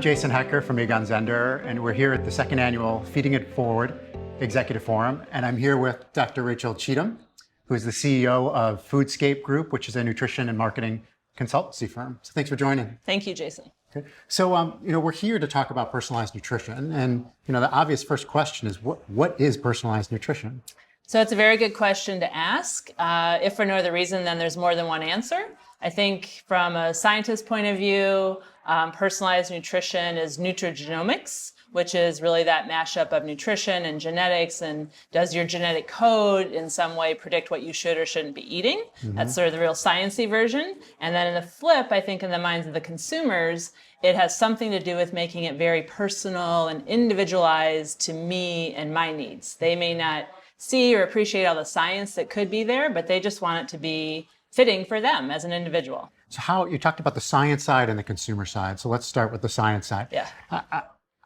Jason Hecker from Egon Zehnder, and we're here at the second annual Feeding It Forward Executive Forum, and I'm here with Dr. Rachel Cheatham, who is the CEO of Foodscape Group, which is a nutrition and marketing consultancy firm. So thanks for joining. Thank you, Jason. Okay. So, we're here to talk about personalized nutrition, and the obvious first question is what is personalized nutrition? So it's a very good question to ask. If for no other reason, then there's more than one answer. I think from a scientist's point of view, personalized nutrition is nutrigenomics, which is really that mashup of nutrition and genetics, and does your genetic code in some way predict what you should or shouldn't be eating? Mm-hmm. That's sort of the real sciencey version. And then in the flip, I think in the minds of the consumers, it has something to do with making it very personal and individualized to me and my needs. They may not see or appreciate all the science that could be there, but they just want it to be fitting for them as an individual. So how you talked about the science side and the consumer side. So let's start with the science side. Yeah.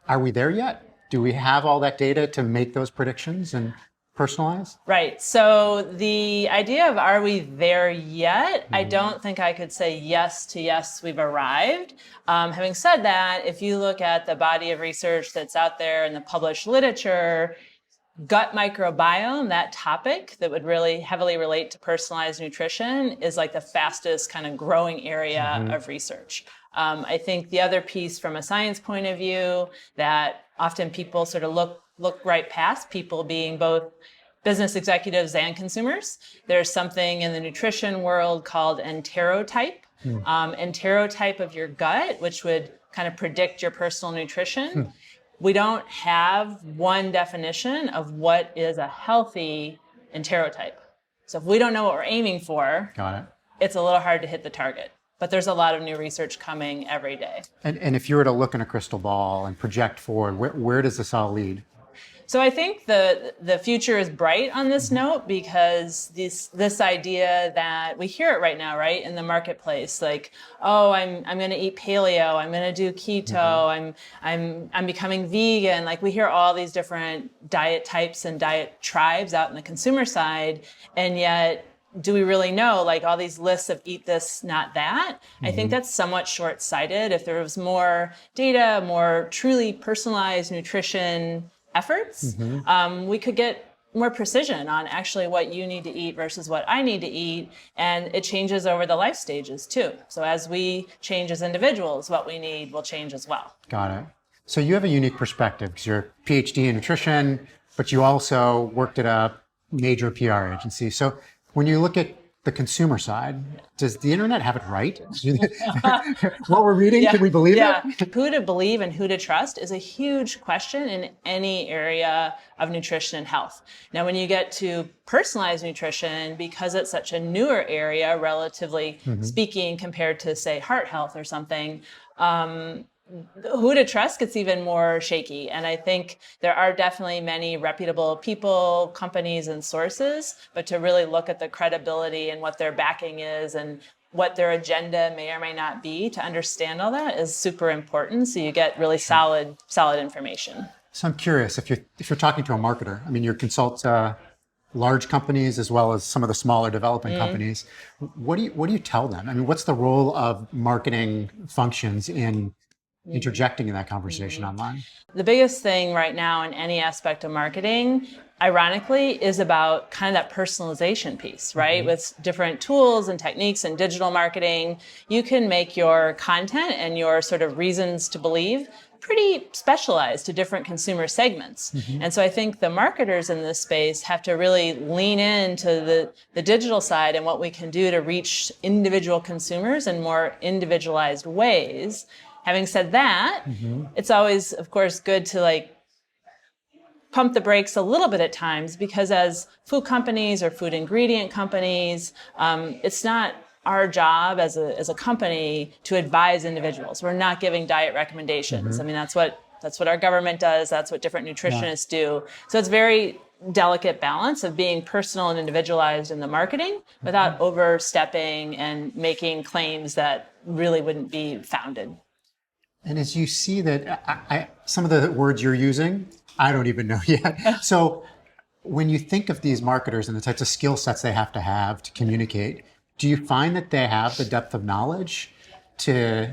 Are we there yet? Do we have all that data to make those predictions and personalize? Right. So the idea of are we there yet? Mm-hmm. I don't think I could say yes, we've arrived. Having said that, if you look at the body of research that's out there in the published literature, gut microbiome, that topic that would really heavily relate to personalized nutrition, is like the fastest kind of growing area of research. I think the other piece from a science point of view that often people sort of look right past, people being both business executives and consumers, there's something in the nutrition world called enterotype. Enterotype of your gut, which would kind of predict your personal nutrition. We don't have one definition of what is a healthy enterotype. So if we don't know what we're aiming for, it's a little hard to hit the target. But there's a lot of new research coming every day. And if you were to look in a crystal ball and project forward, where does this all lead? So I think the future is bright on this note, because this idea that we hear it right now, right, in the marketplace, like, oh, I'm going to eat paleo, I'm going to do keto, I'm becoming vegan. Like, we hear all these different diet types and diet tribes out in the consumer side, and yet do we really know, like, all these lists of eat this, not that? I think that's somewhat short-sighted. If there was more data, more truly personalized nutrition efforts, we could get more precision on actually what you need to eat versus what I need to eat. And it changes over the life stages too. So as we change as individuals, what we need will change as well. Got it. So you have a unique perspective because you're a PhD in nutrition, but you also worked at a major PR agency. So when you look at the consumer side, does the internet have it right? What we're reading, can we believe it? Who to believe and who to trust is a huge question in any area of nutrition and health. Now, when you get to personalized nutrition, because it's such a newer area, relatively speaking, compared to, say, heart health or something, who to trust gets even more shaky. And I think there are definitely many reputable people, companies, and sources, but to really look at the credibility and what their backing is and what their agenda may or may not be, to understand all that is super important. So you get really solid information. So I'm curious, if you're talking to a marketer, I mean, you consult large companies as well as some of the smaller developing companies. What do you tell them? I mean, what's the role of marketing functions in interjecting in that conversation online? The biggest thing right now in any aspect of marketing, ironically, is about kind of that personalization piece, right? With different tools and techniques and digital marketing, you can make your content and your sort of reasons to believe pretty specialized to different consumer segments. And so I think the marketers in this space have to really lean into the digital side and what we can do to reach individual consumers in more individualized ways. Having said that, it's always, of course, good to pump the brakes a little bit at times, because as food companies or food ingredient companies, it's not our job as a company to advise individuals. We're not giving diet recommendations. I mean, that's what our government does. That's what different nutritionists do. So it's very delicate balance of being personal and individualized in the marketing without overstepping and making claims that really wouldn't be founded. And as you see that, some of the words you're using, I don't even know yet. So when you think of these marketers and the types of skill sets they have to communicate, do you find that they have the depth of knowledge to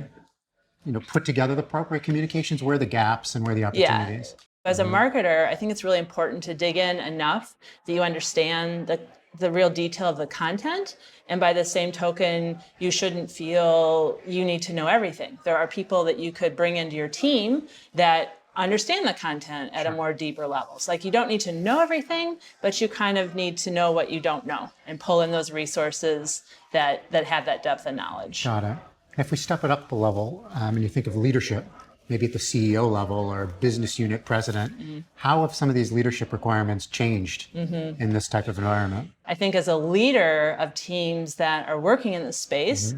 put together the appropriate communications? Where are the gaps and where are the opportunities? As a marketer, I think it's really important to dig in enough that you understand the real detail of the content. And by the same token, you shouldn't feel you need to know everything. There are people that you could bring into your team that understand the content at a more deeper level. So like you don't need to know everything, but you kind of need to know what you don't know and pull in those resources that have that depth of knowledge. Got it. If we step it up a level and you think of leadership, maybe at the CEO level or business unit president, how have some of these leadership requirements changed in this type of environment? I think as a leader of teams that are working in this space,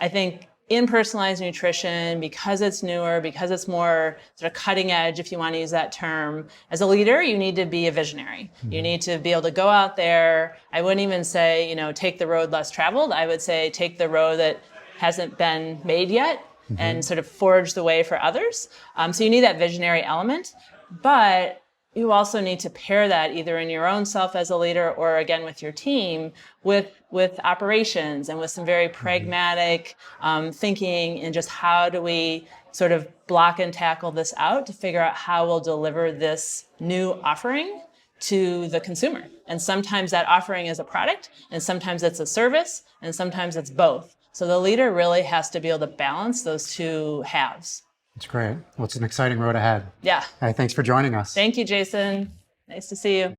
I think in personalized nutrition, because it's newer, because it's more sort of cutting edge, if you want to use that term, as a leader, you need to be a visionary. You need to be able to go out there. I wouldn't even say, take the road less traveled. I would say take the road that hasn't been made yet and sort of forge the way for others. So you need that visionary element, but you also need to pair that either in your own self as a leader or again with your team with operations and with some very pragmatic thinking and just how do we sort of block and tackle this out to figure out how we'll deliver this new offering to the consumer. And sometimes that offering is a product and sometimes it's a service and sometimes it's both. So the leader really has to be able to balance those two halves. That's great. Well, it's an exciting road ahead. Yeah. Hey, thanks for joining us. Thank you, Jason. Nice to see you.